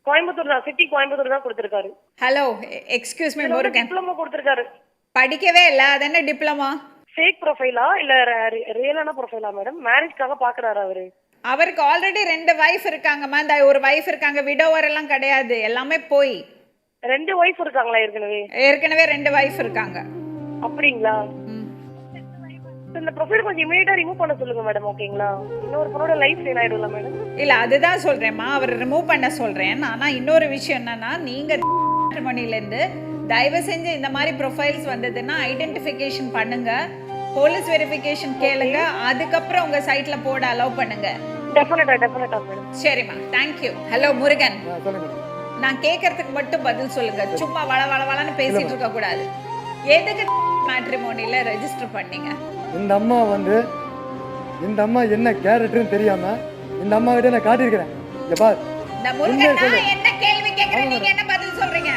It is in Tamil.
கோயம்புத்தூர் தான், சிட்டி கோயம்புத்தூர் தான் கொடுத்திருக்காரு. Hello, excuse me Murugan, diploma கொடுத்திருக்காரு. படிக்கவே இல்ல, அது என்ன டிப்ளமா? ஃபேக் ப்ரொஃபைலா இல்ல ரியலான ப்ரொஃபைலா மேடம்? மேரேஜ்க்காக பாக்குறாரு அவரு. அவருக்கு ஆல்ரெடி 2 வைஃப் இருக்காங்கம்மா. இந்த ஒரு வைஃப் இருக்காங்க, விடோவர் எல்லாம் கிடையாது, எல்லாமே போய். 2 ஒய்ஃப் இருக்காங்களா ஏற்கனவே? ஏற்கனவே 2 வைஃப் இருக்காங்க. அப்படிங்களா? இந்த ப்ரொஃபைல் கொஞ்சம் இமிடியேட்டா ரிமூவ் பண்ண சொல்லுங்க மேடம், ஓகேங்களா? இன்னொரு பொண்ணோட லைஃப் சேவ் ஆயிடும்ல மேடம். இல்ல அதுதான் சொல்றேன்மா, அவர் ரிமூவ் பண்ண சொல்றேன். ஆனா இன்னொரு விஷயம் என்னன்னா, நீங்க மேட்ரிமோனில இருந்து தயவு செஞ்சு இந்த மாதிரி ப்ரொஃபைல்ஸ் வந்ததுன்னா ஐடென்டிஃபிகேஷன் பண்ணுங்க, போலீஸ் வெரிஃபிகேஷன் கேளுங்க, அதுக்கப்புறம் உங்க சைட்ல போட அலோவ் பண்ணுங்க. டெஃபினட்டா மேடம். சரிம்மா, தேங்க்யூ. ஹலோ முருகன், நான் கேட்கறதுக்கு மட்டும் பதில் சொல்லுங்க, சும்மா வள வள வளன்னு பேசிட்டு இருக்க கூடாது. எதுக்கு மேட்ரிமோனில ரெஜிஸ்டர் பண்ணீங்க? இந்த அம்மா என்ன கேரக்டர்னு தெரியாம இந்த அம்மா கிட்ட நான் காட்டியிருக்கிறேன். இந்த முருகன், நான் என்ன கேள்வி கேட்கறேன், நீங்க என்ன பதில் சொல்றீங்க?